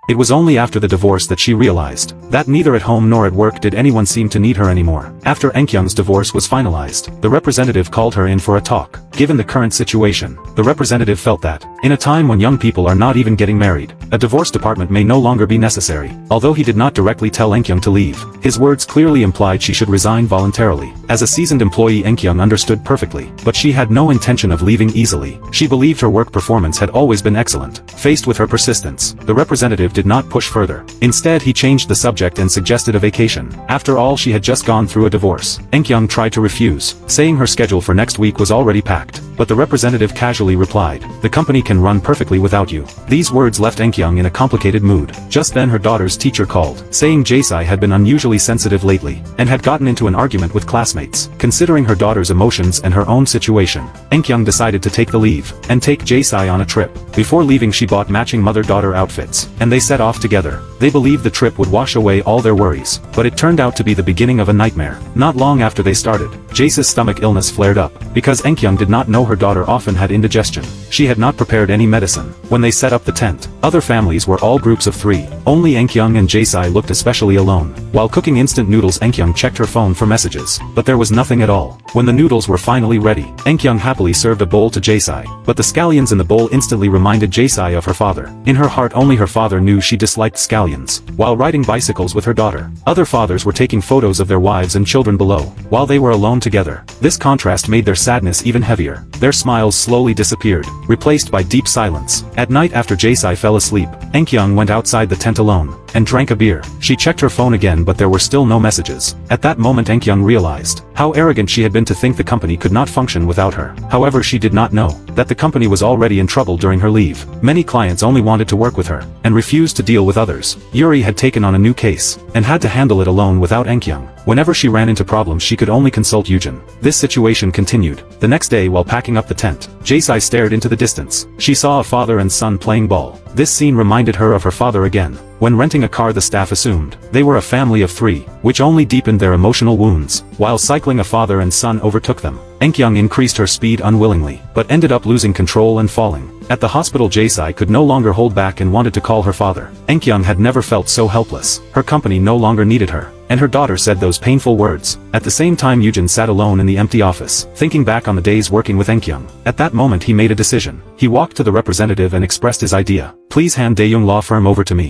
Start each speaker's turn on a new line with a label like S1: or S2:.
S1: It was only after the divorce that she realized that neither at home nor at work did anyone seem to need her anymore. After Enkyung's divorce was finalized, the representative called her in for a talk. Given the current situation, the representative felt that, in a time when young people are not even getting married, a divorce department may no longer be necessary. Although he did not directly tell Enkyung to leave, his words clearly implied she should resign voluntarily. As a seasoned employee, Enkyung understood perfectly, but she had no intention of leaving easily. She believed her work performance had always been excellent. Faced with her persistence, the representative did not push further. Instead, he changed the subject and suggested a vacation. After all, she had just gone through a divorce. Enkyung tried to refuse, saying her schedule for next week was already packed. But the representative casually replied, "The company can run perfectly without you." These words left Enkyung in a complicated mood. Just then her daughter's teacher called, saying Jae-sai had been unusually sensitive lately, and had gotten into an argument with classmates. Considering her daughter's emotions and her own situation, Enkyung decided to take the leave, and take Jae-sai on a trip. Before leaving, she bought matching mother-daughter outfits, and they set off together. They believed the trip would wash away all their worries, but it turned out to be the beginning of a nightmare. Not long after they started, Jae's stomach illness flared up. Because Enkyung did not know her daughter often had indigestion, she had not prepared any medicine. When they set up the tent, other families were all groups of 3. Only Enkyung and Jae looked especially alone. While cooking instant noodles, Enkyung checked her phone for messages, but there was nothing at all. When the noodles were finally ready, Enkyung happily served a bowl to Jae, but the scallions in the bowl instantly reminded Jae of her father. In her heart, only her father knew she disliked scallions. While riding bicycles with her daughter, other fathers were taking photos of their wives and children below, while they were alone together. This contrast made their sadness even heavier. Their smiles slowly disappeared, replaced by deep silence. At night, after Jae fell asleep, Enkyung went outside the tent alone, and drank a beer. She checked her phone again, but there were still no messages. At that moment, Enkyung realized how arrogant she had been to think the company could not function without her. However, she did not know that the company was already in trouble during her leave. Many clients only wanted to work with her, and refused to deal with others. Yuri had taken on a new case, and had to handle it alone without Enkyung. Whenever she ran into problems, she could only consult Yujin. This situation continued. The next day, while packing up the tent, Jae stared into the distance. She saw a father and son playing ball. This scene reminded her of her father again. When renting a car, the staff assumed they were a family of 3, which only deepened their emotional wounds. While cycling, a father and son overtook them. Enkyung increased her speed unwillingly, but ended up losing control and falling. At the hospital, Jae could no longer hold back and wanted to call her father. Enkyung had never felt so helpless. Her company no longer needed her, and her daughter said those painful words. At the same time, Yujin sat alone in the empty office, thinking back on the days working with Enkyung. At that moment, he made a decision. He walked to the representative and expressed his idea. "Please hand Daeyoung Law Firm over to me.